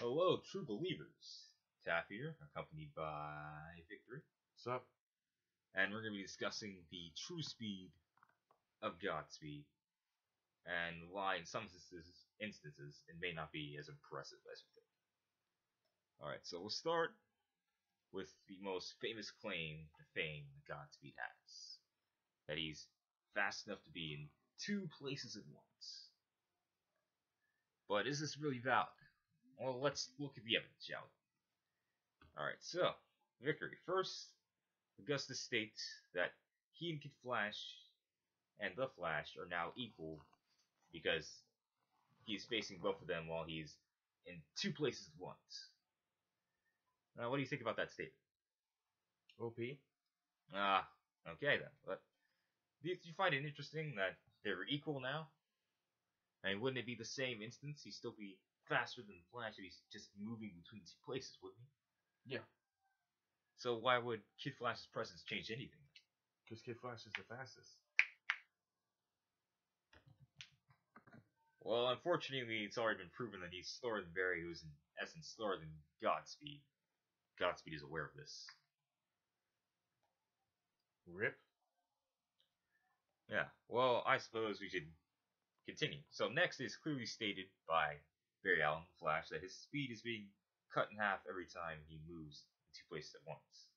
Hello, true believers. Taff here, accompanied by Victory, What's up? and we're going to be discussing the true speed of Godspeed and why, in some instances, it may not be as impressive as you think. Alright, so we'll start with the most famous claim to fame that Godspeed has, that he's fast enough to be in two places at once. But is this really valid? Well, let's look at the evidence, shall we? Alright, so, Victory. First, Augustus states that he and Kid Flash and the Flash are now equal because he's facing both of them while he's in two places at once. Now, what do you think about that statement? OP? Okay then. But do you find it interesting that they're equal now? I mean, wouldn't it be the same instance? He'd still be faster than the Flash if he's just moving between two places, wouldn't he? Yeah. So why would Kid Flash's presence change anything? Because Kid Flash is the fastest. Well, unfortunately, it's already been proven that he's slower than Barry, who's in essence slower than Godspeed. Godspeed is aware of this. RIP? Yeah, well, I suppose we should continue. So next is clearly stated by Barry Allen, Flash, that his speed is being cut in half every time he moves in two places at once.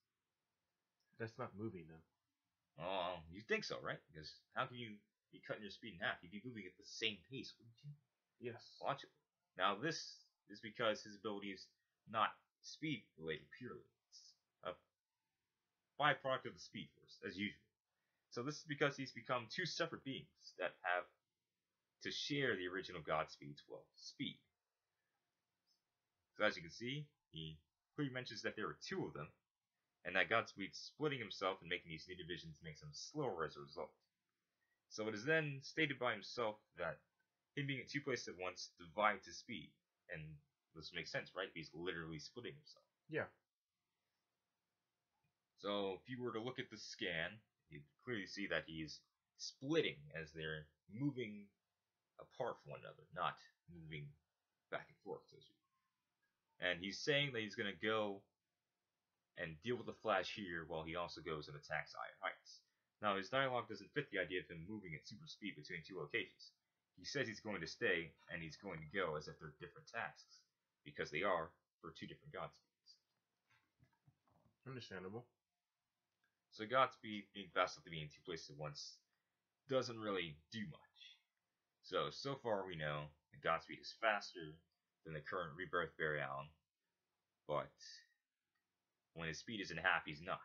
That's not moving, though. Oh, you think so, right? Because how can you be cutting your speed in half? You'd be moving at the same pace, wouldn't you? Yes. Logically. Now, this is because his ability is not speed related purely. It's a byproduct of the Speed Force, as usual. So this is because he's become two separate beings that have to share the original Godspeed's, well, speed. So as you can see, he clearly mentions that there are two of them, and that Godspeed splitting himself and making these new divisions makes him slower as a result. So it is then stated by himself that him being in two places at once divides his speed, and this makes sense, right? He's literally splitting himself. Yeah. So if you were to look at the scan, you'd clearly see that he's splitting as they're moving apart from one another, not moving back and forth, so to speak. And he's saying that he's going to go and deal with the Flash here while he also goes and attacks Iron Heights. Now, his dialogue doesn't fit the idea of him moving at super speed between two locations. He says he's going to stay, and he's going to go as if they're different tasks, because they are for two different Godspeeds. Understandable. So Godspeed being fast enough to be in two places at once doesn't really do much. So far we know that Godspeed is faster than the current Rebirth Barry Allen, but when his speed is in half, he's not.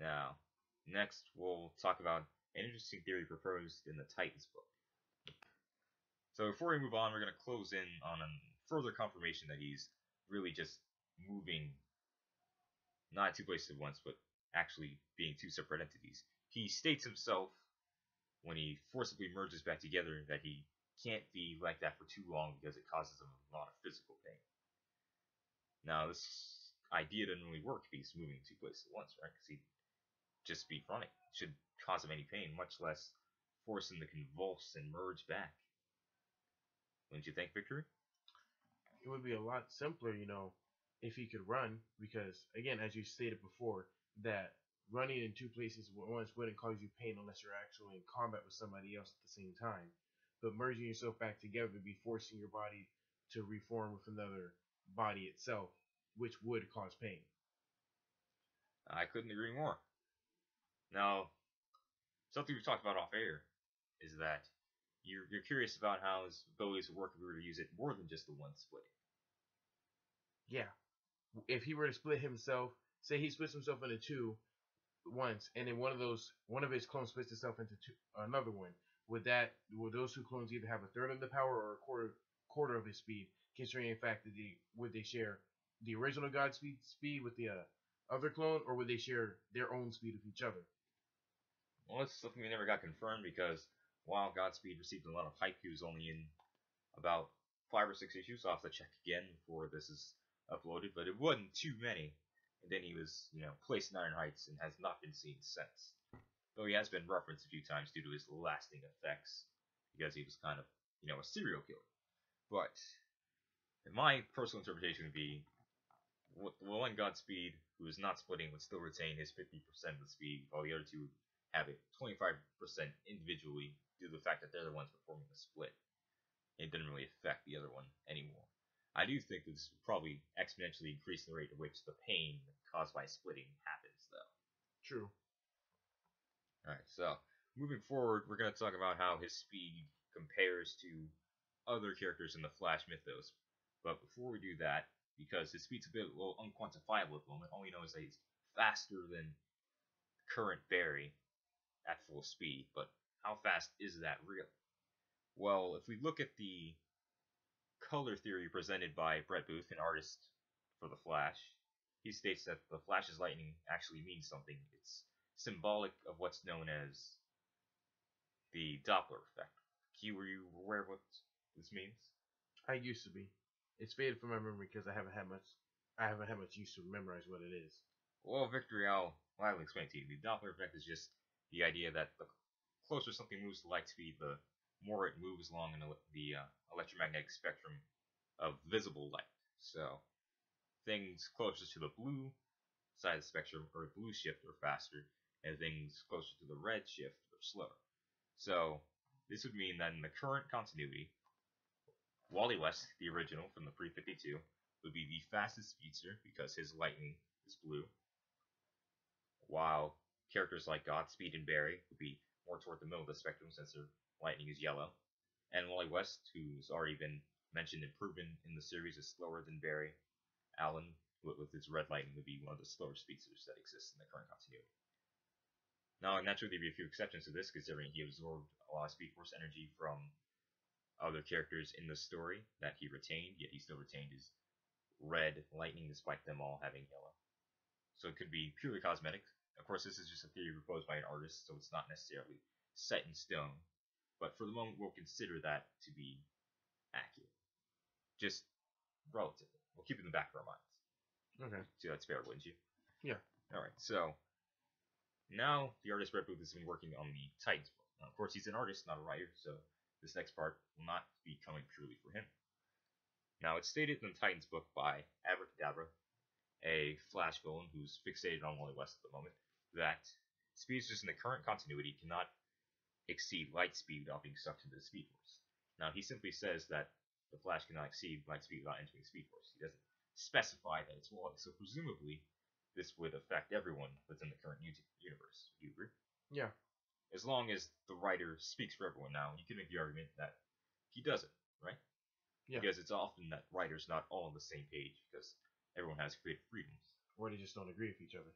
Now, next we'll talk about an interesting theory proposed in the Titans book. So before we move on, we're going to close in on a further confirmation that he's really just moving not two places at once, but actually being two separate entities. He states himself, when he forcibly merges back together, that he can't be like that for too long because it causes him a lot of physical pain. Now, this idea doesn't really work if he's moving two places at once, right? Because he'd just be running. It shouldn't cause him any pain, much less force him to convulse and merge back. Wouldn't you think, Victory? It would be a lot simpler, if he could run, because, again, as you stated before, that running in two places at once wouldn't cause you pain unless you're actually in combat with somebody else at the same time. But merging yourself back together would be forcing your body to reform with another body itself, which would cause pain. I couldn't agree more. Now, something we've talked about off air is that you're curious about how his abilities would work if we were to use it more than just the one splitting. Yeah. If he were to split himself, say he splits himself into two once, and then one of his clones splits itself into another one, would those two clones either have a third of the power or a quarter of his speed, considering the fact that would they share the original Godspeed speed with the other clone, or would they share their own speed with each other? Well, it's something we never got confirmed because while Godspeed received a lot of hype, he was only in about 5 or 6 issues. I'll have to check again before this is uploaded, but it wasn't too many. And then he was, placed in Iron Heights and has not been seen since. Though he has been referenced a few times due to his lasting effects, because he was kind of, a serial killer. But My personal interpretation would be one Godspeed who is not splitting would still retain his 50% of the speed, while the other two would have it 25% individually due to the fact that they're the ones performing the split. It didn't really affect the other one anymore. I do think that this would probably exponentially increase the rate at which the pain caused by splitting happens, though. True. Alright, so moving forward, we're going to talk about how his speed compares to other characters in the Flash mythos. But before we do that, because his speed's a bit unquantifiable at the moment, all we know is that he's faster than current Barry at full speed. But how fast is that really? Well, if we look at the color theory presented by Brett Booth, an artist for the Flash, he states that the Flash's lightning actually means something. It's symbolic of what's known as the Doppler effect. Were you aware of what this means? I used to be. It's faded from my memory because I haven't had much use to memorize what it is. Well, Victory, I'll explain it to you. The Doppler effect is just the idea that the closer something moves to light speed, the more it moves along in the electromagnetic spectrum of visible light. So things closest to the blue side of the spectrum or blue shift are faster, and things closer to the red shift are slower. So this would mean that in the current continuity, Wally West, the original from the pre-52, would be the fastest speedster because his lightning is blue, while characters like Godspeed and Barry would be more toward the middle of the spectrum since their lightning is yellow, and Wally West, who's already been mentioned and proven in the series, is slower than Barry. Alan, with his red lightning, would be one of the slower speedsters that exists in the current continuity. Now, naturally, there'd be a few exceptions to this, considering he absorbed a lot of Speed Force energy from other characters in the story that he retained, yet he still retained his red lightning despite them all having yellow. So it could be purely cosmetic. Of course, this is just a theory proposed by an artist, so it's not necessarily set in stone. But for the moment, we'll consider that to be accurate. Just relatively. We'll keep it in the back of our minds. Okay. So that's fair, wouldn't you? Yeah. Alright, so now the artist Brett Booth has been working on the Titans book. Now, of course, he's an artist, not a writer, so this next part will not be coming purely for him. Now, it's stated in the Titans book by Abracadabra, a Flash villain who's fixated on Wally West at the moment, that speedsters in the current continuity cannot exceed light speed without being sucked into the Speed Force. Now, he simply says that the Flash cannot exceed light speed without entering the Speed Force. He doesn't specify that it's Wally, so presumably this would affect everyone within the current universe. Do you agree? Yeah. As long as the writer speaks for everyone. Now, you can make the argument that he doesn't, right? Yeah. Because it's often that writers not all on the same page, because everyone has creative freedoms. Or they just don't agree with each other.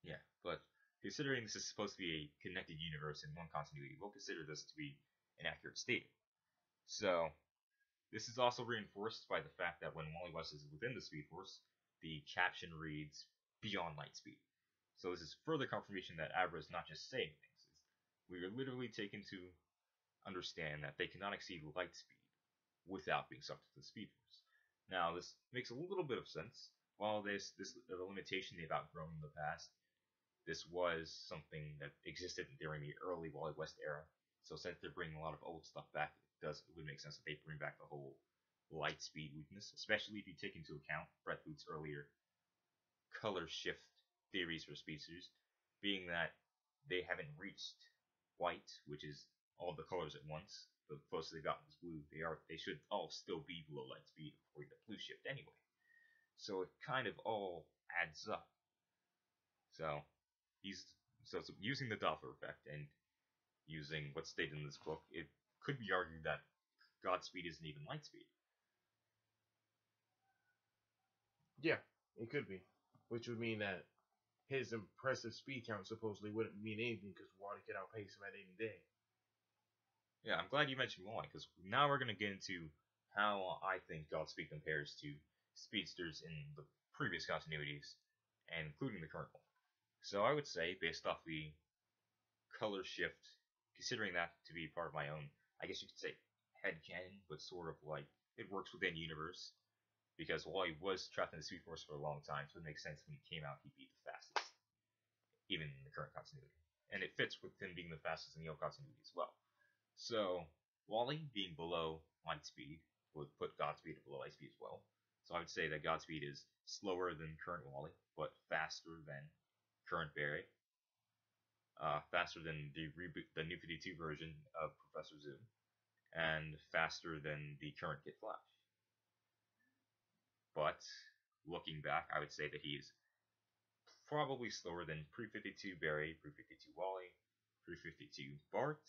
Yeah, but considering this is supposed to be a connected universe in one continuity, we'll consider this to be an accurate statement. So, this is also reinforced by the fact that when Wally West is within the Speed Force, the caption reads, "Beyond light speed." So this is further confirmation that Abra is not just saying things. We are literally taken to understand that they cannot exceed light speed without being sucked to the Speed Force. Now, this makes a little bit of sense. While the limitation they've outgrown in the past, this was something that existed during the early Wally West era. So since they're bringing a lot of old stuff back, it would make sense that they bring back the whole light speed weakness, especially if you take into account Brett Booth's earlier color shift theories for speedsters, being that they haven't reached white, which is all the colors at once. The closer they've gotten to blue, they should all still be below light speed according to blue shift anyway. So it kind of all adds up. So using the Doppler effect and using what's stated in this book, it could be argued that Godspeed isn't even light speed. Yeah, it could be. Which would mean that his impressive speed count supposedly wouldn't mean anything because Wally could outpace him at any day. Yeah, I'm glad you mentioned Wally, because now we're going to get into how I think Godspeed compares to speedsters in the previous continuities, and including the current one. So I would say, based off the color shift, considering that to be part of my own, I guess you could say headcanon, but sort of like it works within universe, because Wally was trapped in the Speed Force for a long time, so it makes sense when he came out he'd be the fastest, even in the current continuity. And it fits with him being the fastest in the old continuity as well. So, Wally being below light speed, would put Godspeed below Lightspeed as well. So I would say that Godspeed is slower than current Wally, but faster than current Barry, faster than the New 52 version of Professor Zoom, and faster than the current Kid Flash. But looking back, I would say that he is probably slower than pre-52 Barry, pre-52 Wally, pre-52 Bart,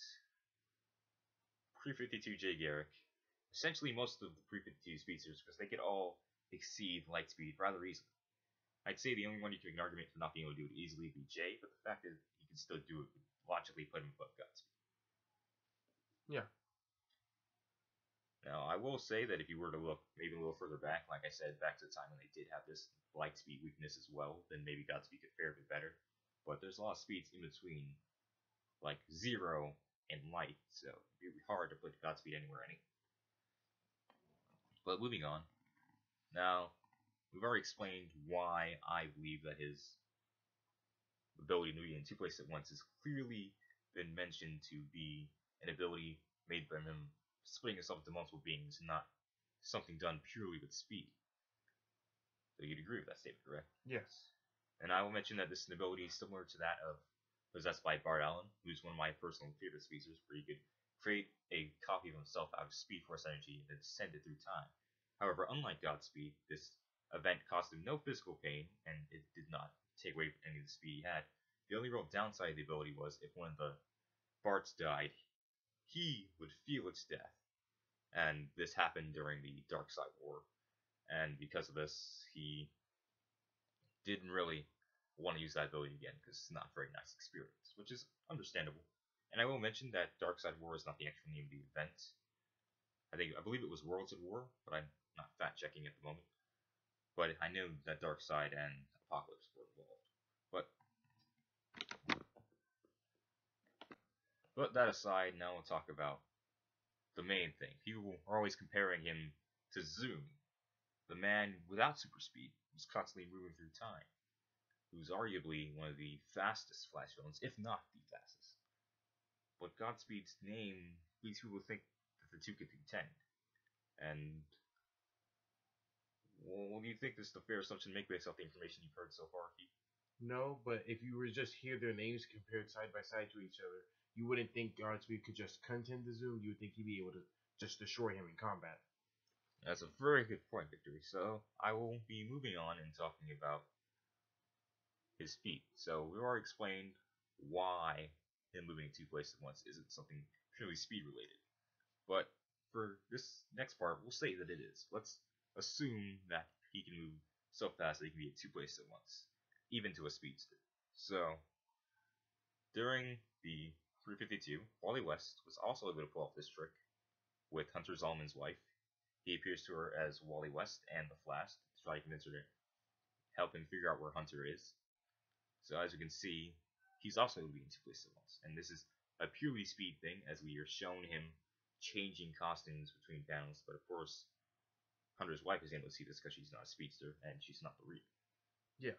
pre-52 Jay Garrick, essentially most of the pre-52 speedsters, because they could all exceed Lightspeed rather easily. I'd say the only one you could make an argument for not being able to do it easily would be Jay, but the fact is he can still do it would logically put him above Godspeed. Yeah. Now, I will say that if you were to look maybe a little further back, like I said, back to the time when they did have this Lightspeed weakness as well, then maybe Godspeed could fare a bit better. But there's a lot of speeds in between, like Zero and Light, so it'd be hard to put Godspeed anywhere anyway. But moving on. Now, we've already explained why I believe that his ability to be in two places at once has clearly been mentioned to be an ability made by him splitting himself into multiple beings, not something done purely with speed. So you'd agree with that statement, correct? Yes. And I will mention that this is an ability similar to that of possessed by Bard Allen, who's one of my personal favorite speedsters, where he could create a copy of himself out of Speed Force energy and then send it through time. However, unlike Godspeed, this event caused him no physical pain, and it did not take away any of the speed he had. The only real downside of the ability was if one of the Bards died, he would feel its death. And this happened during the Darkside War. And because of this, he didn't really want to use that ability again, because it's not a very nice experience, which is understandable. And I will mention that Darkside War is not the actual name of the event. I believe it was Worlds at War, but I'm not fact checking at the moment. But I know that Darkseid and Apocalypse were involved. But that aside, now we'll talk about the main thing. People are always comparing him to Zoom, the man without super speed, who's constantly moving through time, who's arguably one of the fastest Flash villains, if not the fastest. But Godspeed's name leads people to think that the two could contend. And well, do you think this is a fair assumption to make based off the information you've heard so far, Keith? No, but if you were to just hear their names compared side by side to each other, you wouldn't think Godspeed could just contend the Zoom. You would think he'd be able to just destroy him in combat. That's a very good point, Victory. So I will be moving on and talking about his feat. So we already explained why him moving in two places at once isn't something purely speed related. But for this next part, we'll say that it is. Let's assume that he can move so fast that he can be at two places at once, even to a speedster. So during the 352, Wally West was also able to pull off this trick with Hunter Zolman's wife. He appears to her as Wally West and the Flash to try to convince her to help him figure out where Hunter is. So as you can see, he's also able to be in two places at once. And this is a purely speed thing, as we are shown him changing costumes between panels. But of course, Hunter's wife is able to see this because she's not a speedster and she's not the reader. Yeah.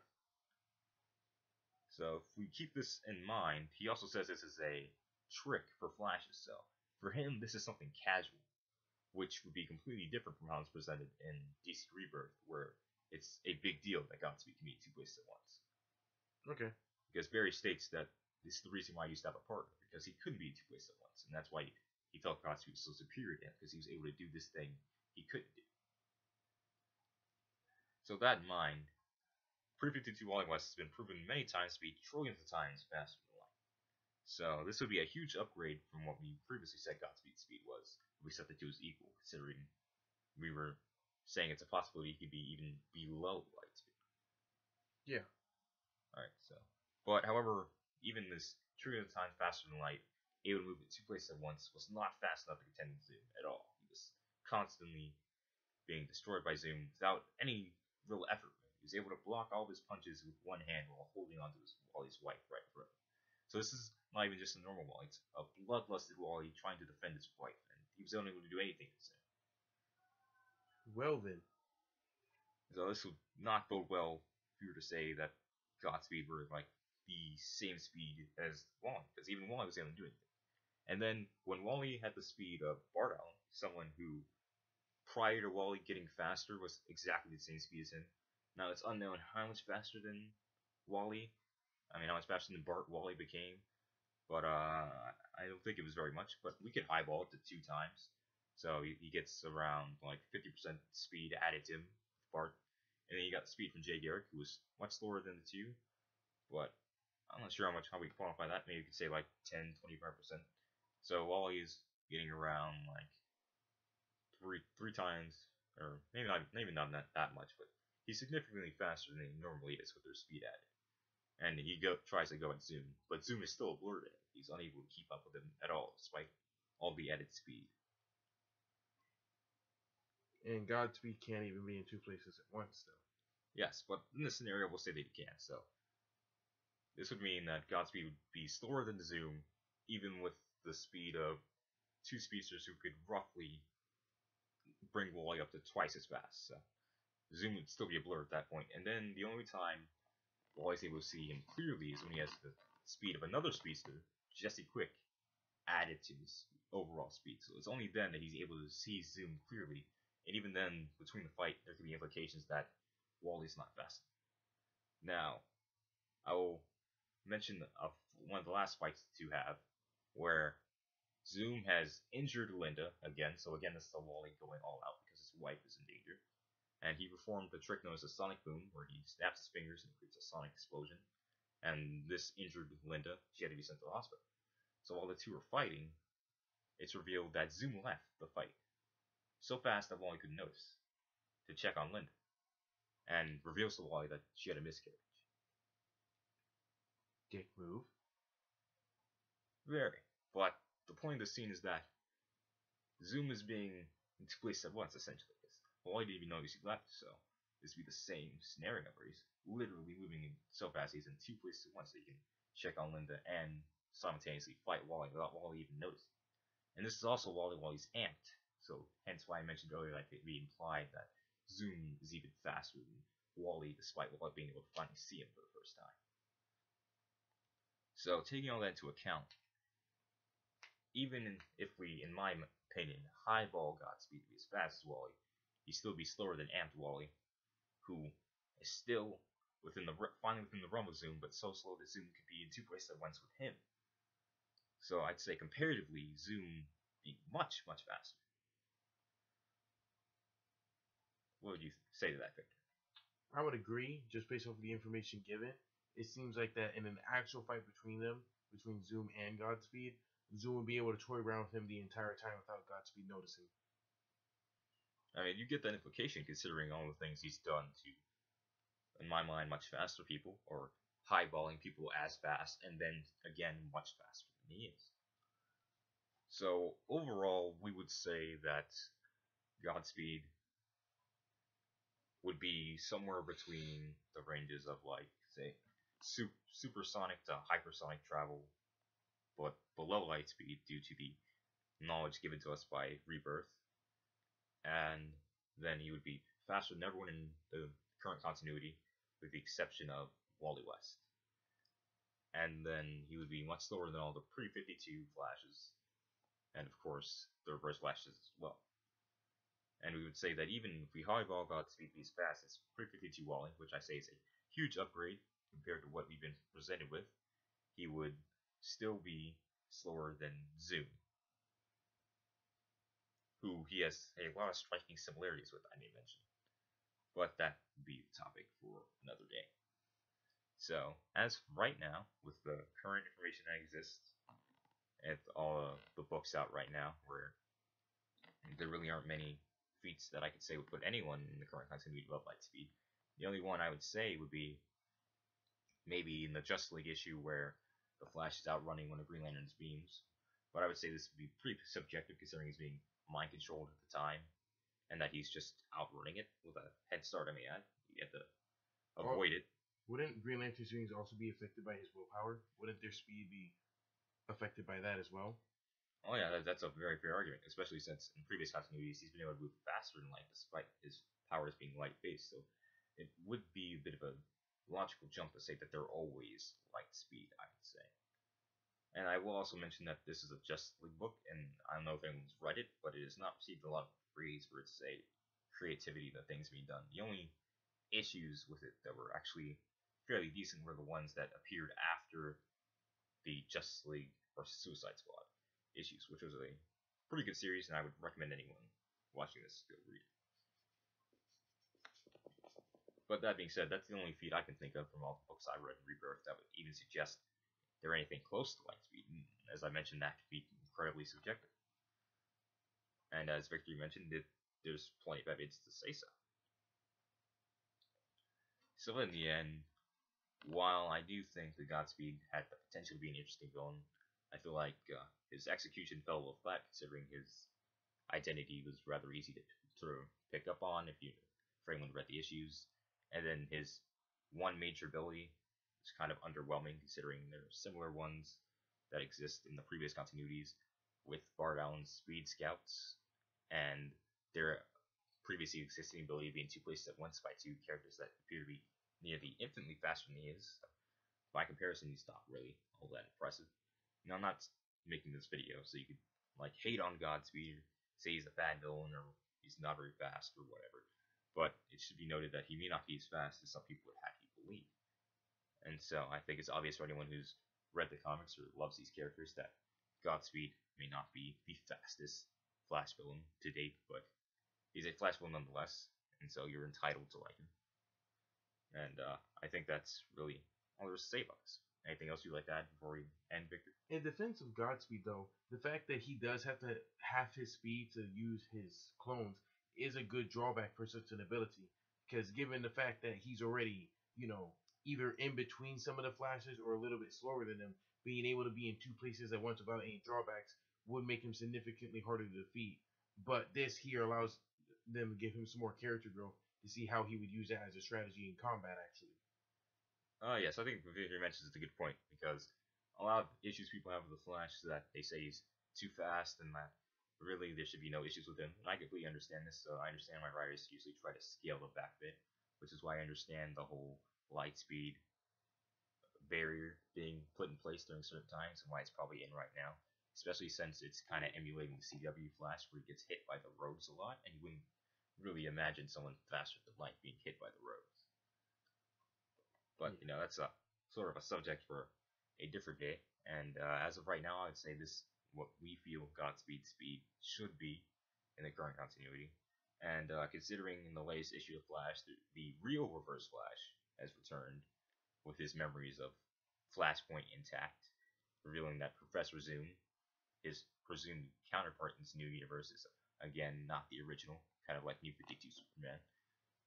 So if we keep this in mind, he also says this is a trick for Flash itself. For him, this is something casual, which would be completely different from how it's presented in DC Rebirth, where it's a big deal that Godspeed can be in two places at once. Okay. Because Barry states that this is the reason why he used to have a partner, because he couldn't be in two places at once, and that's why he felt Godspeed was so superior to him, because he was able to do this thing he couldn't do. So that in mind, Pre-52 Wally West has been proven many times to be trillions of times faster than light. So this would be a huge upgrade from what we previously said Godspeed's speed was. We set the two as equal, considering we were saying it's a possibility he could be even below light speed. Yeah. Alright, so. But however, even this trillion times faster than light, able to move at two places at once, was not fast enough to contend with Zoom at all. He was constantly being destroyed by Zoom without any real effort. He was able to block all of his punches with one hand while holding onto Wally's wife right in front of him. So this is not even just a normal Wally, it's a bloodlusted Wally trying to defend his wife, and he was unable to do anything to Zoom. Well then. So this would not bode well if you were to say that Godspeed were like the same speed as Wally, because even Wally was able to do anything. And then when Wally had the speed of Bard Allen, someone who prior to Wally getting faster, was exactly the same speed as him. Now it's unknown how much faster than Wally. I mean, how much faster than Bart Wally became. But I don't think it was very much. But we could highball it to 2 times. So he gets around like 50% speed added to him, Bart. And then you got the speed from Jay Garrick, who was much slower than the two. But I'm not sure how we quantify that. Maybe you could say like 10, 25%. So Wally is getting around like three times, or maybe not that much, but he's significantly faster than he normally is with their speed added. And he tries to go at Zoom, but Zoom is still blurred. He's unable to keep up with him at all, despite all the added speed. And Godspeed can't even be in 2 places at once, though. Yes, but in this scenario, we'll say that he can. So this would mean that Godspeed would be slower than Zoom, even with the speed of 2 speedsters who could roughly bring Wally up to twice as fast. So Zoom would still be a blur at that point. And then the only time Wally's able to see him clearly is when he has the speed of another speedster, Jesse Quick, added to his overall speed. So it's only then that he's able to see Zoom clearly. And even then, between the fight, there could be implications that Wally's not fast. Now, I will mention one of the last fights the two have, where Zoom has injured Linda again. So again, this is a Wally going all out because his wife is in danger. And he performed a trick known as a sonic boom, where he snaps his fingers and creates a sonic explosion. And this injured Linda. She had to be sent to the hospital. So while the two were fighting, it's revealed that Zoom left the fight so fast that Wally couldn't notice to check on Linda, and reveals to Wally that she had a miscarriage. Dick move. Very. But the point of the scene is that Zoom is being in 2 places at once, essentially. Wally didn't even notice he left, so this would be the same scenario where he's literally moving so fast he's in 2 places at once, so he can check on Linda and simultaneously fight Wally without Wally even noticing. And this is also Wally while he's amped, so hence why I mentioned earlier that it be implied that Zoom is even faster than Wally, despite Wally being able to finally see him for the first time. So taking all that into account, even if we, in my opinion, highball Godspeed to be as fast as Wally, he'd still be slower than amped Wally, who is still finally within the realm of Zoom, but so slow that Zoom could be in 2 places at once with him. So I'd say comparatively, Zoom being much, much faster. What would you say to that, Victor? I would agree, just based off of the information given. It seems like that in an actual fight between them, between Zoom and Godspeed, Zoom would be able to toy around with him the entire time without Godspeed noticing. I mean, you get that implication considering all the things he's done to, in my mind, much faster people, or highballing people as fast, and then, again, much faster than he is. So, overall, we would say that Godspeed would be somewhere between the ranges of, like, say, supersonic to hypersonic travel, but below light speed due to the knowledge given to us by Rebirth. And then he would be faster than everyone in the current continuity, with the exception of Wally West. And then he would be much slower than all the pre-52 Flashes, and of course the Reverse Flashes as well. And we would say that even if we highball Godspeed be as fast as pre-52 Wally, which I say is a huge upgrade compared to what we've been presented with, he would still be slower than Zoom, who he has a lot of striking similarities with, I may mention. But that would be the topic for another day. So, as right now, with the current information that exists, and all the books out right now, where there really aren't many feats that I could say would put anyone in the current continuity above light speed. The only one I would say would be maybe in the Justice League issue where the Flash is outrunning one of Green Lantern's beams. But I would say this would be pretty subjective considering he's being mind controlled at the time, and that he's just outrunning it with a head start. I mean, you have to avoid it. Wouldn't Green Lantern's wings also be affected by his willpower? Wouldn't their speed be affected by that as well? Oh yeah, that's a very fair argument, especially since in previous continuities he's been able to move faster than light despite his powers being light-based, so it would be a bit of a logical jump to say that they're always light speed, I would say. And I will also mention that this is a Justice League book, and I don't know if anyone's read it, but it has not received a lot of breathes for its say creativity, the things being done. The only issues with it that were actually fairly decent were the ones that appeared after the Justice League versus Suicide Squad issues, which was a pretty good series, and I would recommend anyone watching this go read. But that being said, that's the only feat I can think of from all the books I read in Rebirth that would even suggest they're anything close to Lightspeed. And as I mentioned, that could be incredibly subjective. And as Victor mentioned, there's plenty of evidence to say so. So in the end, while I do think the Godspeed had the potential to be an interesting villain, I feel like his execution fell a little flat, considering his identity was rather easy to sort of pick up on for anyone who read the issues. And then his one major ability is kind of underwhelming, considering there are similar ones that exist in the previous continuities with Bard Allen's Speed Scouts, and their previously existing ability being 2 places at once by 2 characters that appear to be nearly infinitely faster than he is. By comparison, he's not really all that impressive. Now, I'm not making this video so you could like hate on Godspeed, say he's a bad villain or he's not very fast or whatever. But it should be noted that he may not be as fast as some people would have you believe. And so I think it's obvious for anyone who's read the comics or loves these characters that Godspeed may not be the fastest Flash villain to date, but he's a Flash villain nonetheless, and so you're entitled to like him. And I think that's really all there is to say about this. Anything else you'd like to add before we end, Victor? In defense of Godspeed, though, the fact that he does have to have his speed to use his clones is a good drawback for such an ability. Because given the fact that he's already, either in between some of the Flashes or a little bit slower than them, being able to be in 2 places at once without any drawbacks would make him significantly harder to defeat. But this here allows them to give him some more character growth to see how he would use that as a strategy in combat, actually. Yes, I think Victor mentions it's a good point, because a lot of issues people have with the Flash is that they say he's too fast and that really there should be no issues with him. And I completely understand this, so I understand why writers usually try to scale it back a bit, which is why I understand the whole light speed barrier being put in place during certain times and why it's probably in right now, especially since it's kind of emulating the CW Flash where he gets hit by the roads a lot, and you wouldn't really imagine someone faster than light being hit by the roads. But that's a sort of a subject for a different day. And as of right now, I'd say this what we feel Godspeed's speed should be in the current continuity. And considering in the latest issue of Flash, the real Reverse Flash has returned with his memories of Flashpoint intact, revealing that Professor Zoom, his presumed counterpart in this new universe, is again not the original, kind of like New 52 Superman.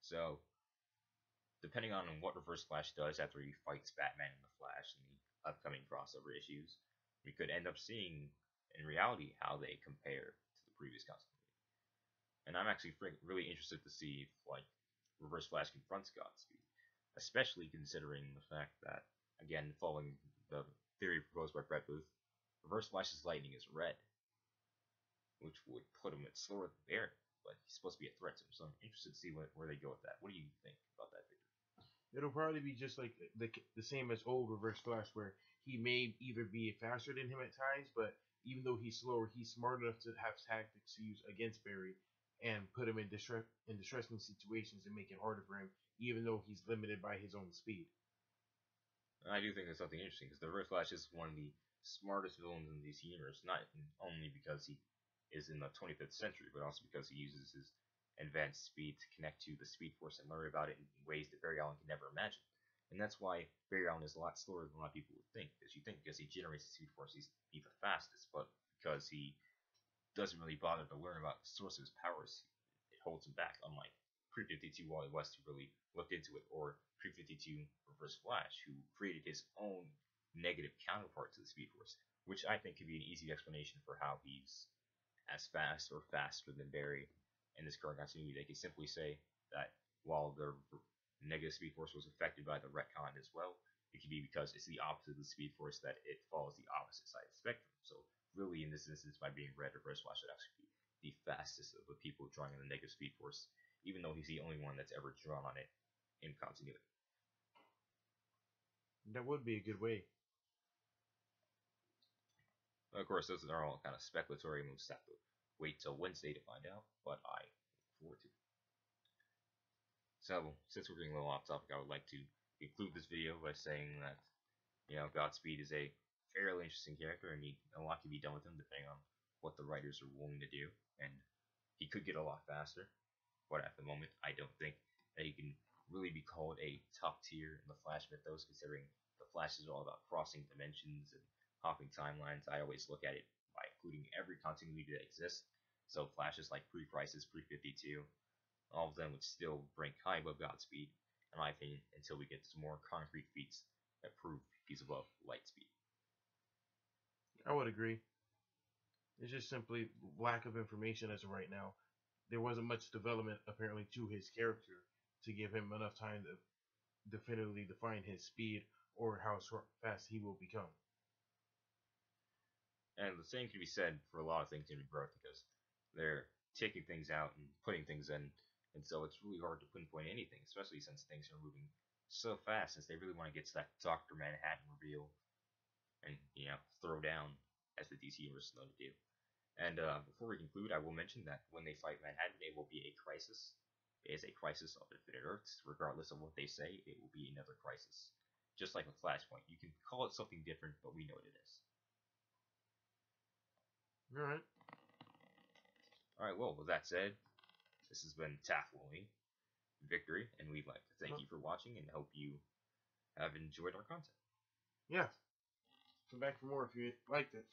So, depending on what Reverse Flash does after he fights Batman and the Flash in the upcoming crossover issues, we could end up seeing in reality how they compare to the previous continuity. And I'm actually really interested to see if Reverse Flash confronts Godspeed, especially considering the fact that, again, following the theory proposed by Brett Booth, Reverse Flash's lightning is red, which would put him at slower than Barry, but he's supposed to be a threat to him, so I'm interested to see where they go with that. What do you think about that, Victor? It'll probably be just like the same as old Reverse Flash, where he may either be faster than him at times, but even though he's slower, he's smart enough to have tactics to use against Barry and put him in distressing situations and make it harder for him, even though he's limited by his own speed. I do think that's something interesting, because the Reverse Flash is one of the smartest villains in DC Universe, not only because he is in the 25th century, but also because he uses his advanced speed to connect to the Speed Force and learn about it in ways that Barry Allen could never imagine. And that's why Barry Allen is a lot slower than a lot of people would think, because you think because he generates the Speed Force he's the fastest, but because he doesn't really bother to learn about the source of his powers, it holds him back, unlike Pre-52 Wally West, who really looked into it, or Pre-52 Reverse Flash, who created his own negative counterpart to the Speed Force, which I think could be an easy explanation for how he's as fast or faster than Barry in this current continuity. They could simply say that while the negative Speed Force was affected by the retcon as well, it could be because it's the opposite of the Speed Force that it follows the opposite side of the spectrum. So really, in this instance, by being red, Reverse Flash should actually be the fastest of the people drawing on the negative Speed Force, even though he's the only one that's ever drawn on it in continuity. That would be a good way. Of course, those are all kind of speculatory moves. Have to wait till Wednesday to find out, but I look forward to it. So, since we're getting a little off topic, I would like to conclude this video by saying that, Godspeed is a fairly interesting character, and a lot can be done with him depending on what the writers are willing to do, and he could get a lot faster, but at the moment, I don't think that he can really be called a top tier in the Flash mythos, considering the Flash is all about crossing dimensions and hopping timelines. I always look at it by including every continuity that exists. So Flashes like pre-Crisis, pre-52, all of them would still rank high above Godspeed, in my opinion, until we get some more concrete feats that prove he's above Lightspeed. I would agree. It's just simply lack of information as of right now. There wasn't much development apparently to his character to give him enough time to definitively define his speed or how fast he will become. And the same can be said for a lot of things in Rebirth, because they're taking things out and putting things in, and so it's really hard to pinpoint anything, especially since things are moving so fast, since they really want to get to that Dr. Manhattan reveal and, throw down, as the DC Universe is known to do. And before we conclude, I will mention that when they fight Manhattan, it will be a crisis. It is a crisis of Infinite Earths. Regardless of what they say, it will be another crisis. Just like with Flashpoint, you can call it something different, but we know what it is. Alright. Alright, well, with that said, this has been Taffley Victory, and we'd like to thank you for watching and hope you have enjoyed our content. Yeah. Come back for more if you liked it.